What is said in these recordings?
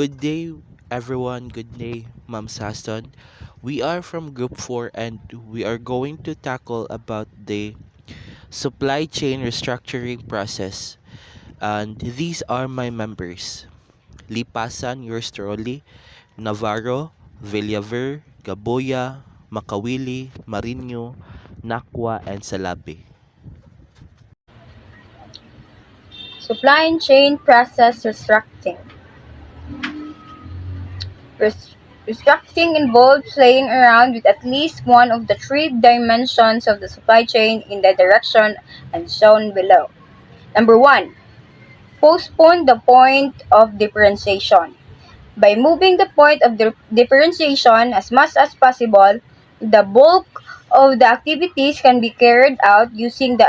Good day, everyone. Good day, Ma'am Saston. We are from Group 4 and we are going to tackle about the supply chain restructuring process. And these are my members. Lipasan, yours truly, Navarro, Villaver, Gaboya, Makawili, Marinho, Nakwa, and Salabi. Supply chain process restructuring. Restructuring involves playing around with at least one of the three dimensions of the supply chain in the direction and shown below. Number 1. Postpone the point of differentiation. By moving the point of differentiation as much as possible, the bulk of the activities can be carried out using the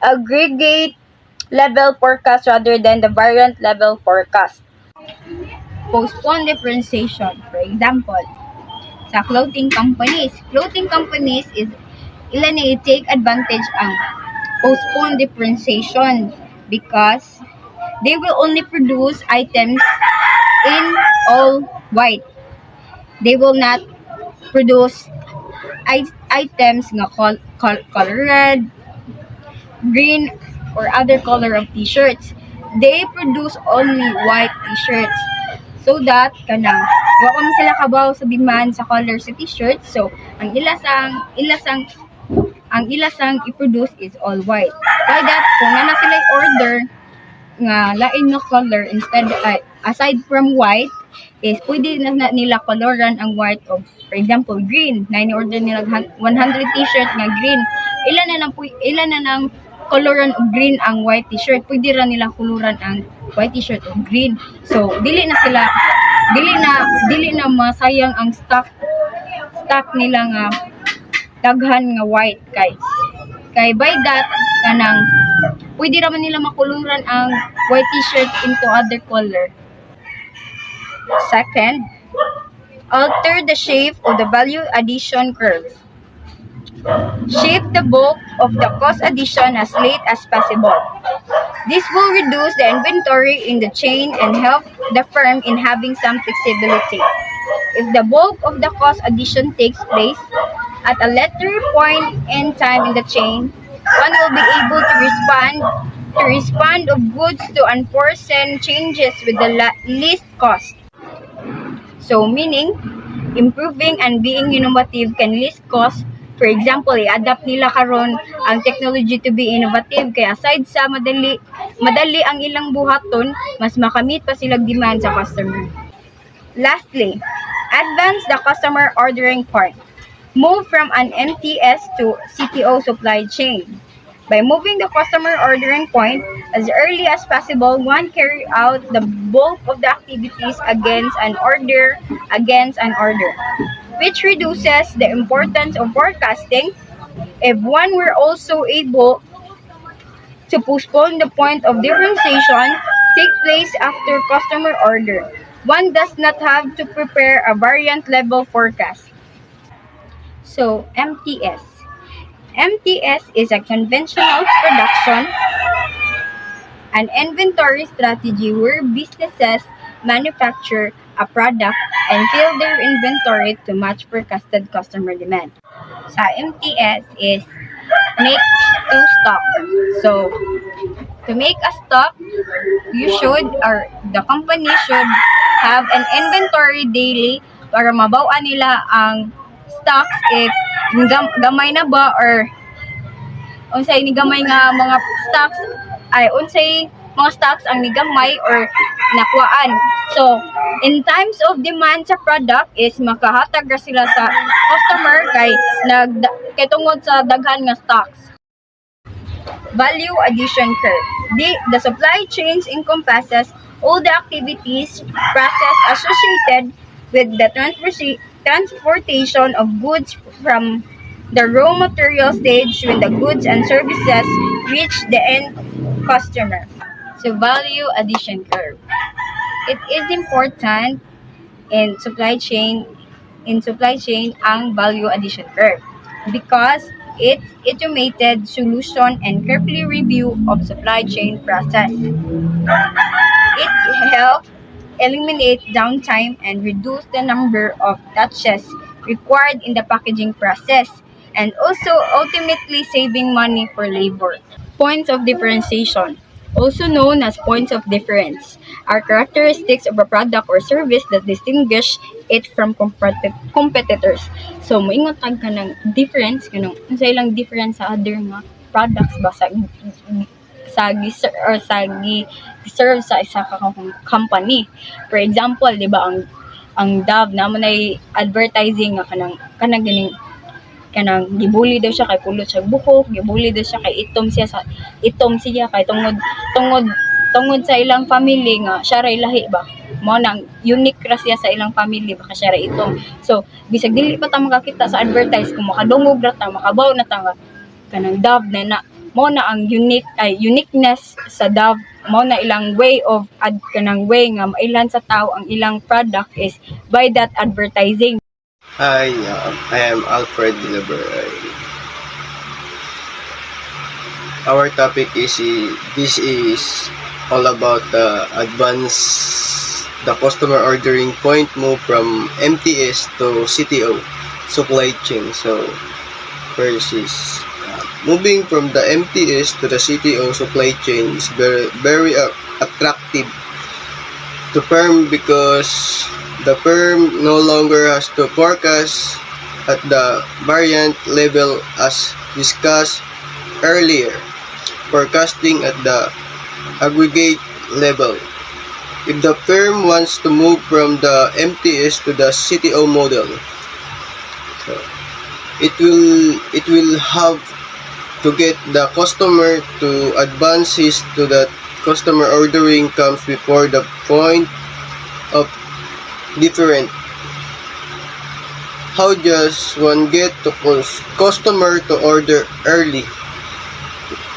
aggregate level forecast rather than the variant level forecast. Postpone differentiation. For example, sa clothing companies is ilan na i-take advantage ang postpone differentiation because they will only produce items in all white. They will not produce items nga color red, green, or other color of t-shirts. They produce only white t-shirts. So that kanang wa man sila kabaw sa demand sa color sa t-shirts. So ang ilasang i-produce is all white. By that kung na sila order nga lain nga color aside from white is pwede na nila coloran ang white of, for example, green. Na ni-order nila 100 t-shirt nga green. Ilan na nang coloran of green ang white t-shirt. Pwede ra nila koloran ang white t-shirt of green. So dili na masayang ang stock nila nga daghan nga white kay by that kanang pwede ra man nila makuluran ang white t-shirt into other color. Second, alter the shape of the value addition curve. Shape the bulk of the cost addition as late as possible. This will reduce the inventory in the chain and help the firm in having some flexibility. If the bulk of the cost addition takes place at a later point in time in the chain, one will be able to respond of goods to unforeseen changes with the least cost. So meaning, improving and being innovative can least cost. For example, i-adapt nila karon ang technology to be innovative kaya aside sa madali ang ilang buhaton, mas makamit pa silang demand sa customer. Lastly, advance the customer ordering point. Move from an MTS to CTO supply chain. By moving the customer ordering point as early as possible, one carry out the bulk of the activities against an order, which reduces the importance of forecasting. If one were also able to postpone the point of differentiation take place after customer order, one does not have to prepare a variant level forecast. So, MTS. MTS is a conventional production and inventory strategy where businesses manufacture a product and fill their inventory to match forecasted customer demand. Sa MTS is make to stock. So, to make a stock, the company should have an inventory daily para mabaw-an nila ang stocks if gamay na ba or unsay ni gamay nga mga stocks unsay mga stocks ang nigamay or nakuhaan. So, in times of demand sa product is makahatag ra sila sa customer kay tungod sa daghan nga stocks. Value addition curve. The supply chains encompasses all the activities process associated with the transportation of goods from the raw material stage when the goods and services reach the end customer. So, value addition curve. It is important in supply chain ang value addition curve because it's automated solution and carefully review of supply chain process. It helps eliminate downtime, and reduce the number of touches required in the packaging process, and also ultimately saving money for labor. Points of differentiation, also known as points of difference, are characteristics of a product or service that distinguish it from competitors. So, moingon tag ka ng difference, kanang sa ilang difference sa other nga products ba serve sa isa ka company. For example, di ba, ang Dove na mo na advertising nga kanang ganing kanang gibuli daw siya kay pulot siya buhok, gibuli daw siya kay itom siya kay tungod tungod sa ilang family nga siya ray lahi ba. Mo nang unique ra siya sa ilang family baka siya ray itom. So bisag dili pa ta makakita sa advertise kung makadungog ra ta, makabaw na ta nga kanang Dove na mo na ang uniqueness sa Dove, mo na ilang way of kanang way nga mailan sa tao ang ilang product is by that advertising. Hi, I am Alfred Dilaber. Our topic is this is all about the customer ordering point move from MTS to CTO supply chain. So first is moving from the MTS to the CTO supply chain is very attractive to firm because the firm no longer has to forecast at the variant level as discussed earlier, forecasting at the aggregate level. If the firm wants to move from the MTS to the CTO model, so it will have to get the customer to advance his to that customer ordering comes before the point of different. How does one get to customer to order early?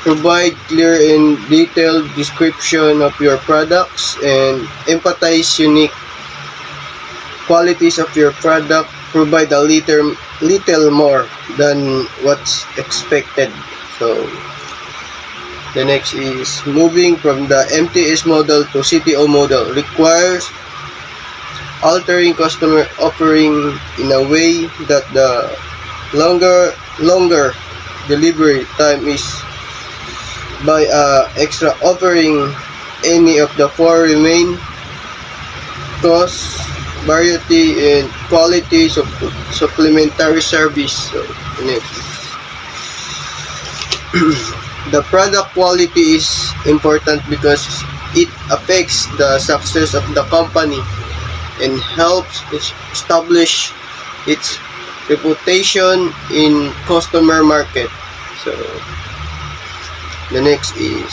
Provide clear and detailed description of your products and emphasize unique qualities of your product. Provide a little more than what's expected. So the next is moving from the MTS model to CTO model requires altering customer offering in a way that the longer delivery time is by extra offering any of the four remain cost, variety, and quality supplementary service. So next. The product quality is important because it affects the success of the company and helps establish its reputation in customer market. So the next is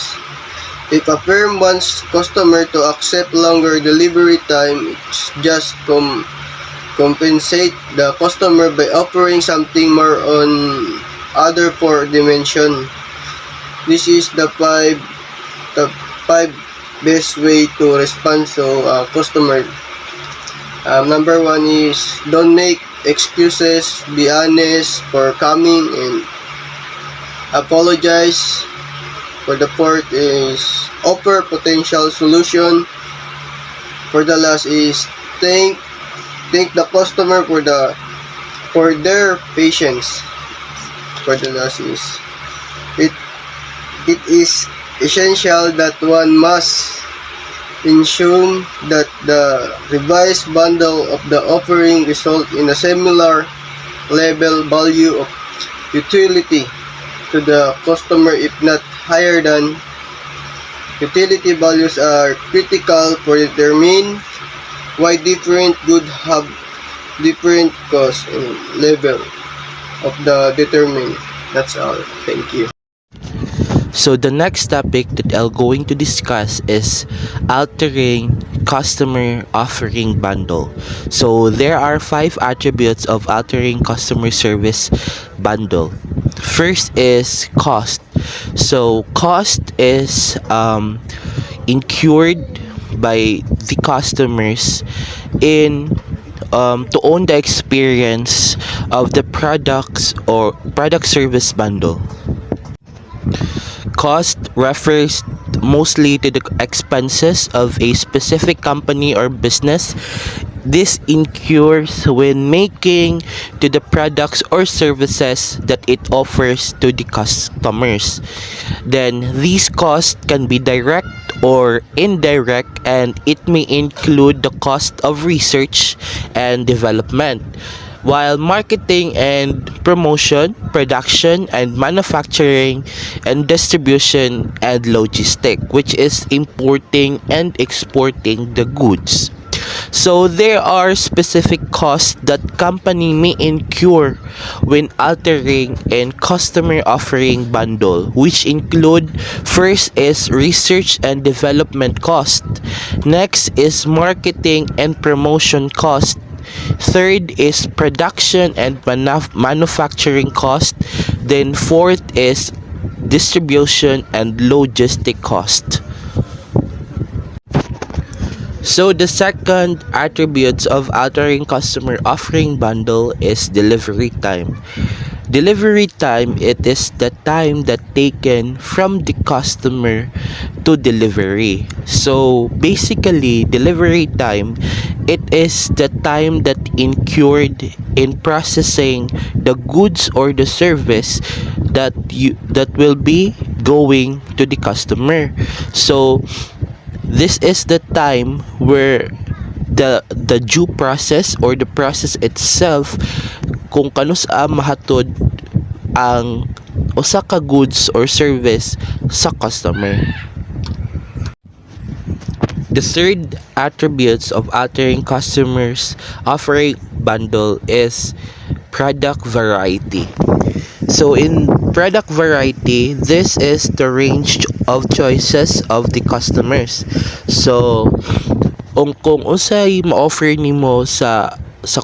if a firm wants customer to accept longer delivery time, it's just compensate the customer by offering something more on other four dimension. This is the five best way to respond to customer. Number one is don't make excuses, be honest for coming and apologize. For the fourth is offer potential solution. For the last is thank the customer for their patience. For the last is it is essential that one must ensure that the revised bundle of the offering result in a similar level value of utility to the customer, if not higher than. Utility values are critical for determining why different goods have different cost and level of the determined. That's all. Thank you. So the next topic that I'm going to discuss is altering customer offering bundle. So there are 5 attributes of altering customer service bundle. First is cost. So cost is incurred by the customers in to own the experience of the products or product service bundle. Cost refers mostly to the expenses of a specific company or business. This incurs when making to the products or services that it offers to the customers. Then these costs can be direct or indirect, and it may include the cost of research and development. While marketing and promotion, production and manufacturing and distribution and logistic, which is importing and exporting the goods. So there are specific costs that company may incur when altering and customer offering bundle, which include: first is research and development cost, next is marketing and promotion cost, third is production and manufacturing cost, then fourth is distribution and logistic cost. So the second attributes of altering customer offering bundle is delivery time. Delivery time, it is the time that taken from the customer to delivery. So basically, delivery time, it is the time that incurred in processing the goods or the service that will be going to the customer. So this is the time where the due process or the process itself, kung kano sa mahatod ang usa ka goods or service sa customer. The third attributes of altering customers offering bundle is product variety. So in product variety, this is the range of choices of the customers. So kung unsay ma-offer nimo sa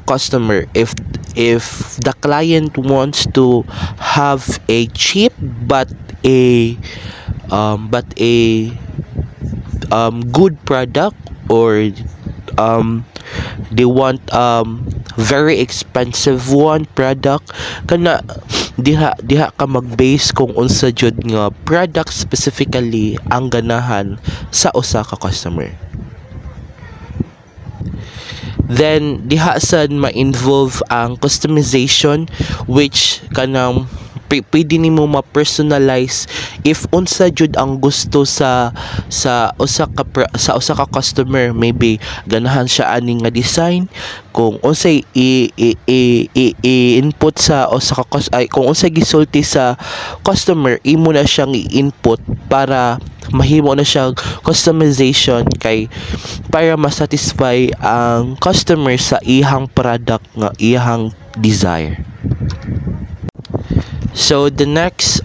customer, if the client wants to have a cheap but a good product, or they want very expensive one product, kana diha ka mag-base kung unsa jud nga product specifically ang ganahan sa usa ka customer. Then diha sad ma-involve ang customization, which kanang pwede nimo ma-personalize if unsa jud ang gusto sa usa ka customer. Maybe ganahan siya ani nga design, kung unsay i-input sa usa ka kung unsay gisulti sa customer, imo na siyang i-input para mahimo na siyang customization kay para ma-satisfy ang customer sa ihang product nga ihang desire. So the next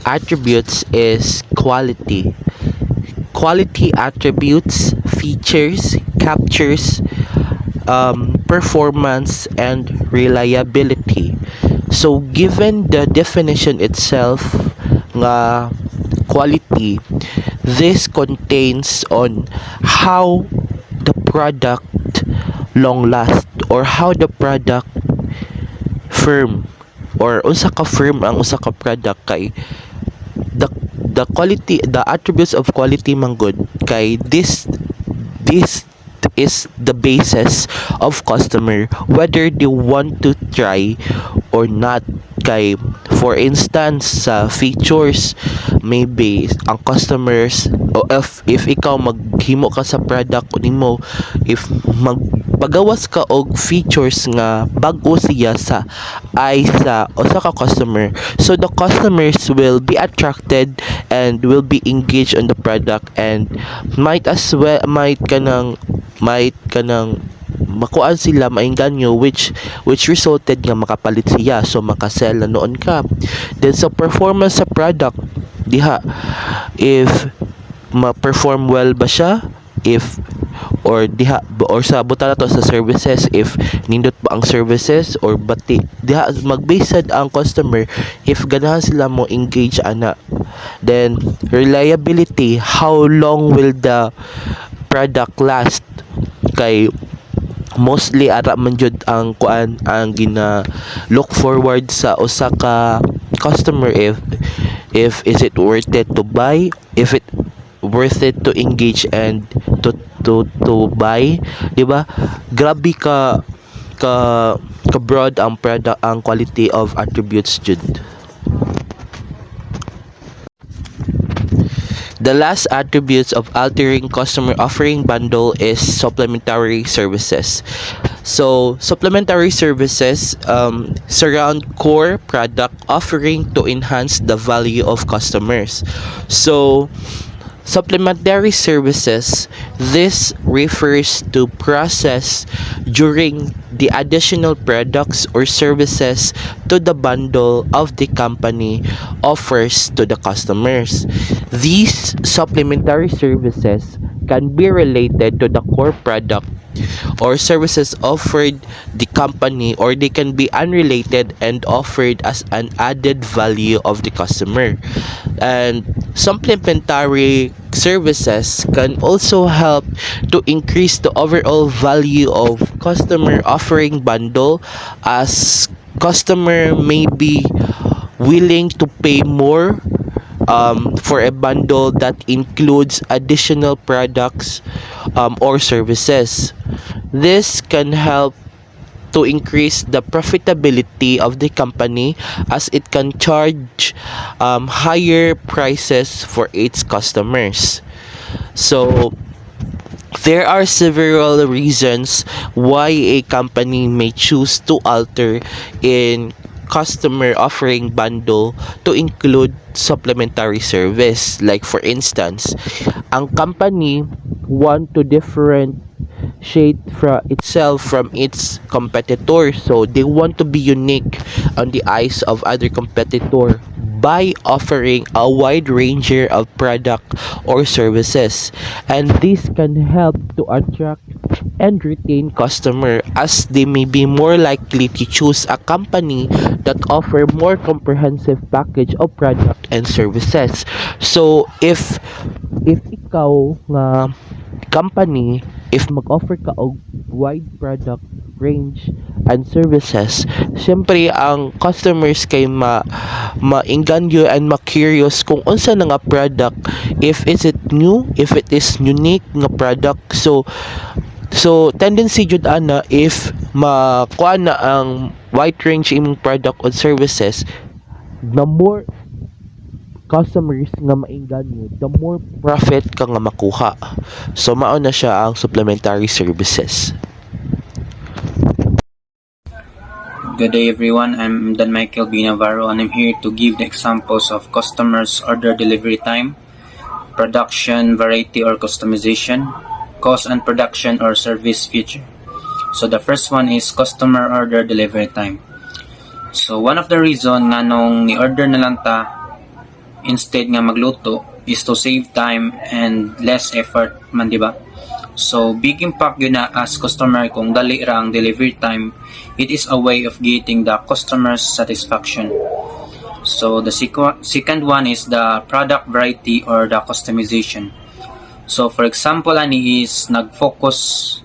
attributes is quality. Quality attributes, features, captures performance and reliability. So given the definition itself nga quality, this contains on how the product long last, or how the product firm, or unsa ka firm ang usa ka product. Kay the quality, the attributes of quality man good, kay this is the basis of customer whether they want to try or not. Kay for instance sa features, maybe ang customers, o if ikaw maghimo ka sa product nimo, if magpagawas ka og features nga bag-o siya sa usa ka customer, so the customers will be attracted and will be engaged on the product, and might kanang makuan sila, maengganyo, which resulted nga makapalit siya, so makasell na noon ka. Then sa performance sa product diha, if ma-perform well ba siya, if or diha, or sa buta na to sa services, if nindot ba ang services or bati, diha magbased ang customer if ganahan sila mo engage ana. Then reliability, how long will the product last, kay mostly ara man jud ang kuan ang gina look forward sa usa ka customer, if if is it worth it to buy, if it worth it to engage and to buy, 'di ba? Grabe ka ka broad ang product, ang quality of attributes jud. The last attributes of altering customer offering bundle is supplementary services. So, supplementary services surround core product offering to enhance the value of customers. So, supplementary services, this refers to process during the additional products or services to the bundle of the company offers to the customers. These supplementary services can be related to the core product or services offered the company, or they can be unrelated and offered as an added value of the customer. And supplementary services can also help to increase the overall value of customer offering bundle, as customer may be willing to pay more for a bundle that includes additional products or services. This can help to increase the profitability of the company, as it can charge higher prices for its customers. So, there are several reasons why a company may choose to alter in customer offering bundle to include supplementary service. Like for instance, ang company want to differentiate itself from its competitor, so they want to be unique on the eyes of other competitor by offering a wide range of product or services, and this can help to attract and retain customer, as they may be more likely to choose a company that offer more comprehensive package of product and services. So if ikaw nga company, if mag-offer ka og wide product range and services, syempre ang customers kay mainganyo and ma-curious kung unsa na nga product, if is it new, if it is unique nga product. So tendency jud ana, if makuha na ang wide range imong product or services, the more customers nga maingganyo, the more profit ka nga makuha. So mao na siya ang supplementary services. Good day everyone, I'm Dan Michael B. Navarro, and I'm here to give the examples of customers' order delivery time, production variety or customization, cost and production or service feature. So the first one is customer order delivery time. So one of the reason nga nung ni-order na lang ta instead nga magluto is to save time and less effort man, di ba? So big impact yun na as customer kung dali ra ang delivery time. It is a way of getting the customer's satisfaction. So the second one is the product variety or the customization. So for example, ani is nag-focus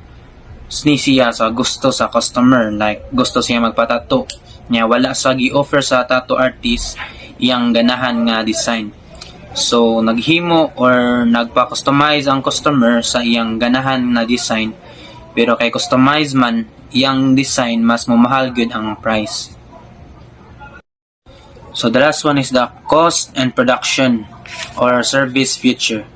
siya sa gusto sa customer, like gusto siya magpatato nya, wala sa gi-offer sa tattoo artist iyang ganahan nga design. So naghimo or nagpa-customize ang customer sa iyang ganahan na design, pero kay customize man iyang design, mas mamahal gyud ang price. So the last one is the cost and production or service feature.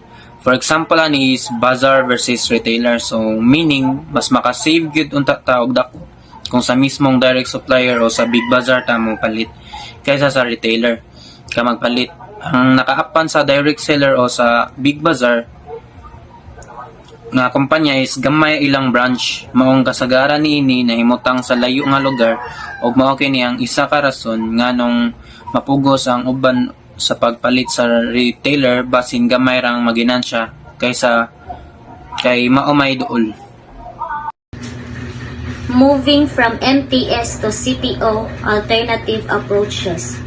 For example, ani is bazaar versus retailer. So meaning mas maka-save gyud unta ta og dako kung sa mismong direct supplier o sa big bazaar ta mo palit kaysa sa retailer ka magpalit. Ang nakaapan sa direct seller o sa big bazaar nga kumpanya is gamay ilang branch, maong kasagaran niini na himutang sa layo nga lugar, ug mao kini ang isa ka rason nganong mapugos ang uban sa pagpalit sa retailer basin gamay rang maginansya kaysa kay mao may duol. Moving from MTS to CTO, alternative approaches.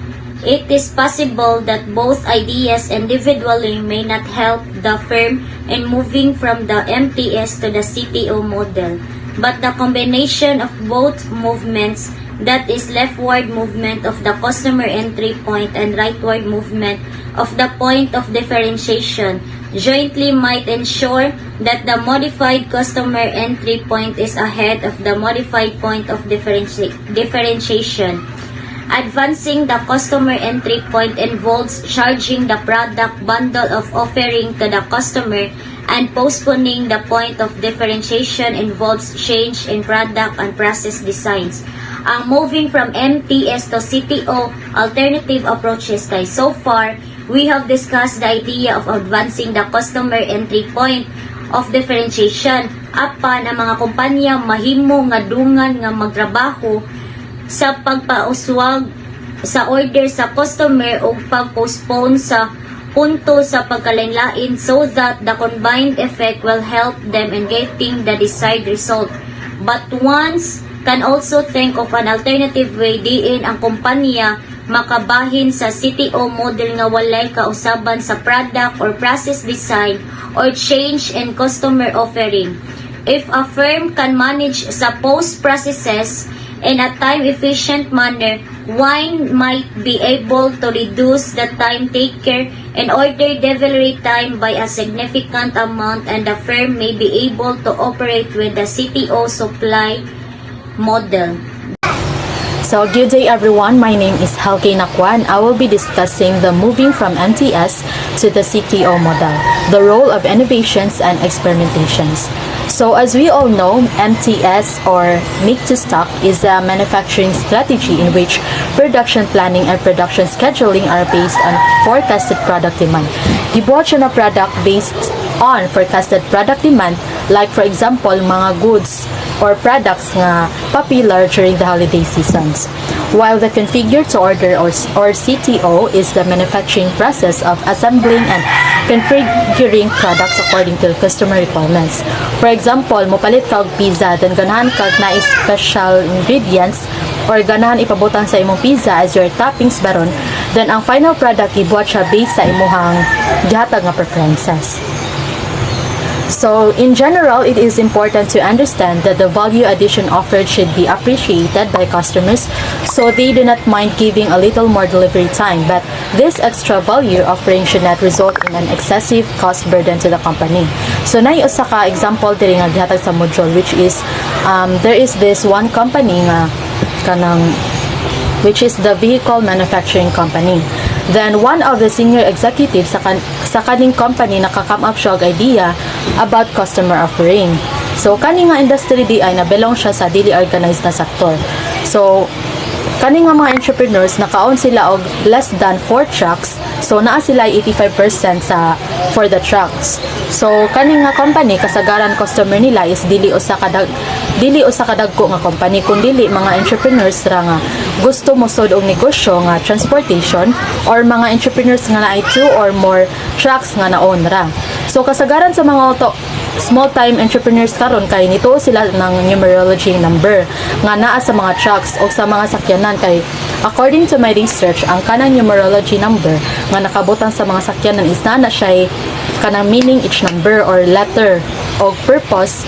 It is possible that both ideas individually may not help the firm in moving from the MTS to the CTO model, but the combination of both movements that is leftward movement of the customer entry point and rightward movement of the point of differentiation, jointly might ensure that the modified customer entry point is ahead of the modified point of differentiation. Advancing the customer entry point involves charging the product bundle of offering to the customer, and postponing the point of differentiation involves change in product and process designs. Ang moving from MTS to CTO alternative approaches kay so far, we have discussed the idea of advancing the customer entry point of differentiation apan ang mga kumpanya mahimo nga dungan nga magtrabaho sa pagpauswag sa order sa customer o pag-postpone sa punto sa pagkalain-lain so that the combined effect will help them in getting the desired result. But once can also think of an alternative way diin ang kumpanya makabahin sa CTO model nga walay kausaban sa product or process design or change in customer offering. If a firm can manage sa post-processes in a time-efficient manner, one might be able to reduce the time taker and order delivery time by a significant amount, and the firm may be able to operate with the CTO supply model. So, good day everyone. My name is Helke Nakwan. I will be discussing the moving from MTS to the CTO model, the role of innovations and experimentations. So, as we all know, MTS or make to stock is a manufacturing strategy in which production planning and production scheduling are based on forecasted product demand. Gibuhat siya na product based on forecasted product demand, like for example, mga goods or products nga popular during the holiday seasons. While the configure to order or CTO is the manufacturing process of assembling and configuring products according to the customer requirements. For example, mopalit kag pizza, then ganahan kag na special ingredients or ganahan ipabutang sa imong pizza as your toppings baron, then ang final product ibuhat siya based sa imong gihatag nga preferences. So, in general, it is important to understand that the value addition offered should be appreciated by customers so they do not mind giving a little more delivery time, but this extra value offering should not result in an excessive cost burden to the company. So, usa ka example diri nga gihatag sa module, which is there is this one company nga which is the vehicle manufacturing company. Then, one of the senior executives sa kaning company nakakam up siya og idea about customer offering. So, kani nga industry di ay nabelong siya sa dili organized na sector. So, kani nga mga entrepreneurs nakaon sila og less than 4 trucks. So, naa sila 85% for the trucks. So, kani nga company kasagaran customer nila is dili usa kadagko nga company, kundi mga entrepreneurs ra nga gusto mo sud og negosyo nga transportation or mga entrepreneurs nga naay 2 or more trucks nga naon ra. So, kasagaran sa mga small time entrepreneurs karon kay nito sila ng numerology number nga naa sa mga trucks o sa mga sakyanan, kay according to my research ang kanang numerology number nga nakabutang sa mga sakyanan is na siya kanang meaning each number or letter o purpose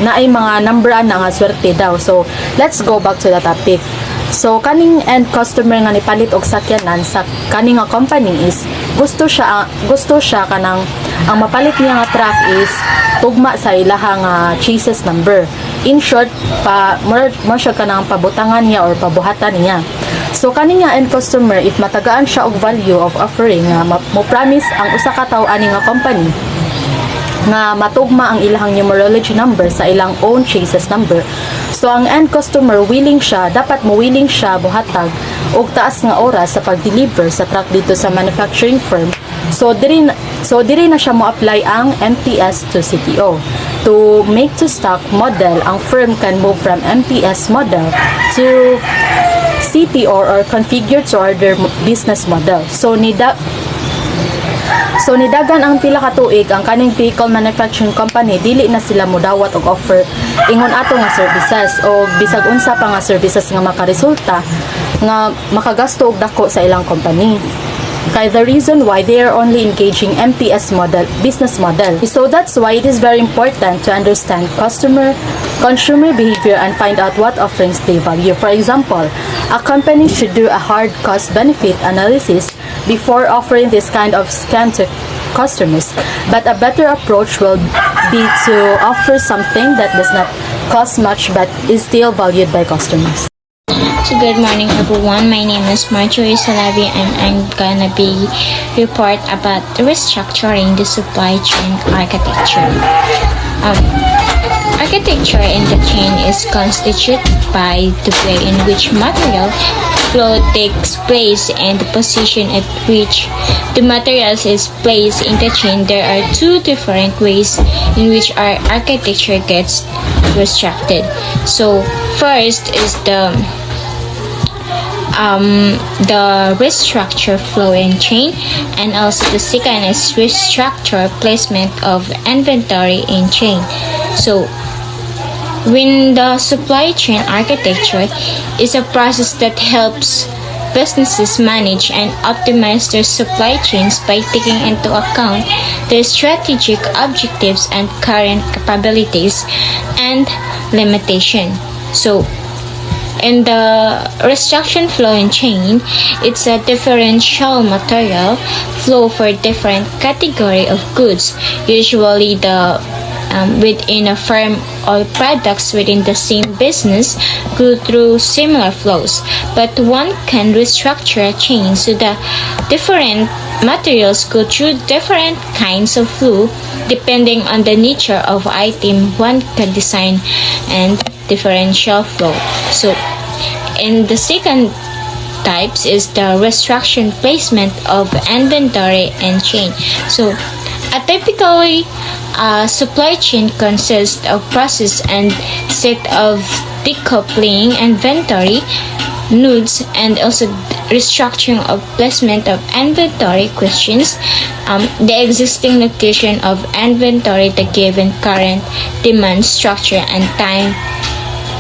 na ay mga numberan na nga swerte daw. So, let's go back to the topic. So, kaning end customer nga nipalit og sakyanan sa kaning nga company is gusto siya kanang ang mapalit niya nga truck is tugma sa ilahang chassis number. In short, mo siya kanang pabutangan niya or pabuhatan niya. So, kaning nga end customer, if matagaan siya og value of offering nga mo promise ang usa ka tawo ani nga company nga matugma ang ilang numerology number sa ilang own chassis number. So, ang end customer dapat willing siya buhatag og taas nga oras sa pag-deliver sa truck dito sa manufacturing firm. So, diri na siya mo-apply ang MTS to CTO. To make to stock model, ang firm can move from MTS model to CTO or configure to order business model. So, nidagan ang pila ka tuig ang kaning vehicle manufacturing company, dili na sila modawat og offer ingon ato nga services o bisag unsa pa nga services nga makaresulta nga makagasto og dako sa ilang company. Kaya the reason why they are only engaging MTS model, business model. So that's why it is very important to understand consumer behavior and find out what offerings they value. For example, a company should do a hard cost-benefit analysis before offering this kind of scam to customers. But a better approach will be to offer something that does not cost much but is still valued by customers. So good morning everyone, my name is Marjorie Salavi and I'm gonna be report about restructuring the supply chain architecture. Architecture in the chain is constituted by the way in which material flow takes place and the position at which the materials is placed in the chain. There are two different ways in which our architecture gets restructured. So first is the restructure flow and chain, and also the second is restructure placement of inventory in chain. So when the supply chain architecture is a process that helps businesses manage and optimize their supply chains by taking into account their strategic objectives and current capabilities and limitation. So in the restructuring flow and chain, it's a differential material flow for different category of goods. Usually within a firm, all products within the same business go through similar flows, but one can restructure a chain so that different materials go through different kinds of flow depending on the nature of item. One can design and differential flow. So in the second types is the restructuring placement of inventory and chain. So a typically supply chain consists of process and set of decoupling inventory nodes and also restructuring of placement of inventory questions the existing location of inventory, the given current demand structure and time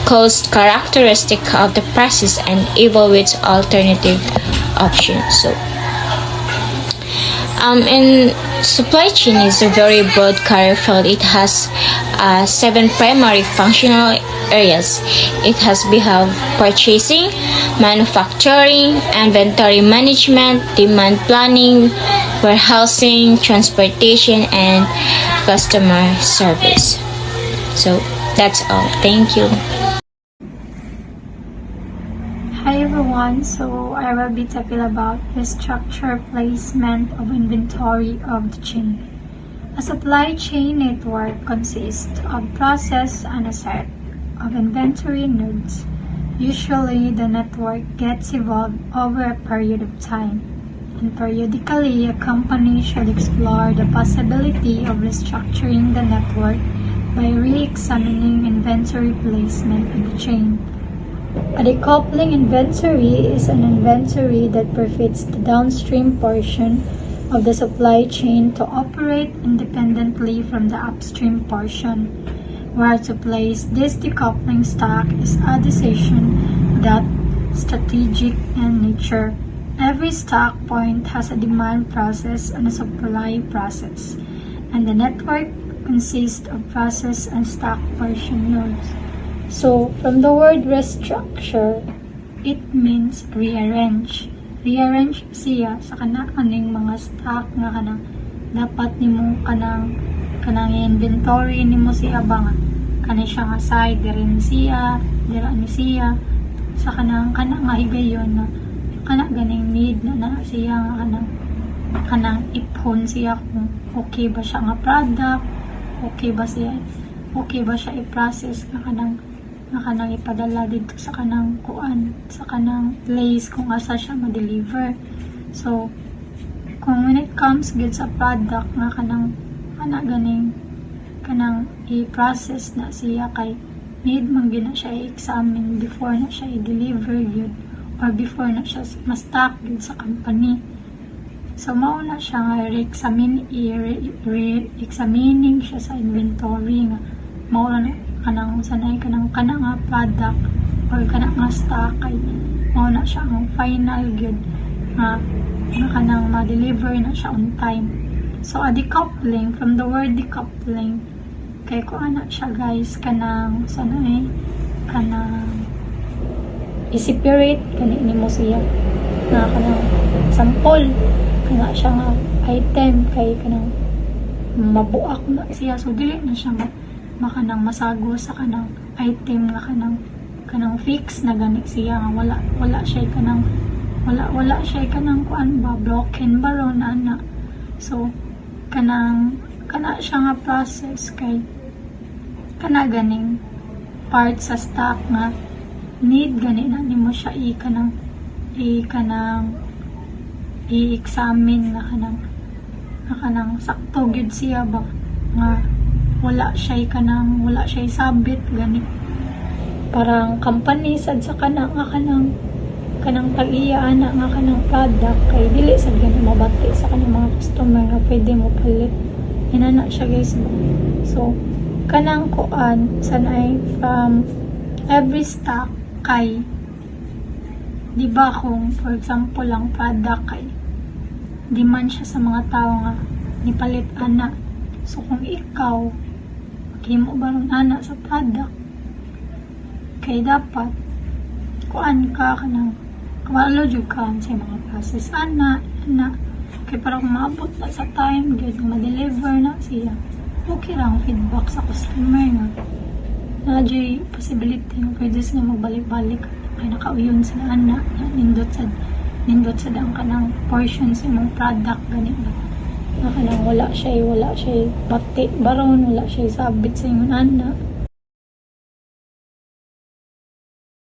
cost characteristic of the process, and evaluates alternative options. So in supply chain is a very broad career field. It has 7 primary functional areas. It has purchasing, manufacturing, inventory management, demand planning, warehousing, transportation, and customer service. So that's all. Thank you. Hi everyone, so I will be talking about the structure placement of inventory of the chain. A supply chain network consists of process and a set of inventory nodes. Usually the network gets evolved over a period of time, and periodically a company should explore the possibility of restructuring the network by re-examining inventory placement of the chain. A decoupling inventory is an inventory that permits the downstream portion of the supply chain to operate independently from the upstream portion. Where to place this decoupling stock is a decision that's strategic in nature. Every stock point has a demand process and a supply process, and the network consists of process and stock portion nodes. So, from the word restructure, it means rearrange. Rearrange siya sa kaning mga stock nga kanang dapat nimo kanang inventory nimo siya ba nga kanang siya nga side diri ni siya sa kanang nga higayon na kana ganing need na siya nga kanang ipon siya kung okay ba siya nga product, okay ba siya i-process nga kanang ipadala dito sa kanang place kung asa siya ma-deliver. So kung when it comes good sa product nga kanang i-process na siya, kay need man gyud na siya i-examine before na siya i-deliver gyud or before na siya ma-stock gyud sa company. So mao na siya nga re-examining siya sa inventory nga mao na kanang sanay kanang nga product or kanang nga stock, kay mao na siya ang final gyud nga nga kanang ma-deliver na siya on time. So a decoupling, from the word decoupling, kay ko ana siya guys kanang kanang i-separate kani nimo siya na kanang sample kana siya nga item kay kanang mabuak na siya, so dili na siya makanang masago sa kanang item nga kanang fix na gani siya nga wala siya kanang wala siya kanang kuan ba broken ba ron ana. So kana siya nga process kay kana ganing part sa stock nga need gani na nimo siya i-examine na kanang sakto gyud siya ba nga wala siya sabit gani. Parang company sad sa kanang tag-iya ana nga kanang product kay dili sad gani mabati sa kanang mga customer nga pwede mo palit inana siya guys. So kanang kuan sanay from every stock kay di ba kung for example lang product kay demand siya sa mga tao nga nipalit ana, so kung ikaw maghimo ba ron ana sa product kay dapat kuan ka kanang kabalo jud ka sa mga process ana kay para kung maabot na sa time gyud ma-deliver na siya, okay lang feedback sa customer nga na jay possibility nga pwede sila magbalik-balik kay nakauyon sila ana nindot sa ang kanang portion sa imong product gani ba na kanang wala siya bati baron wala siya sabit sa imong ana.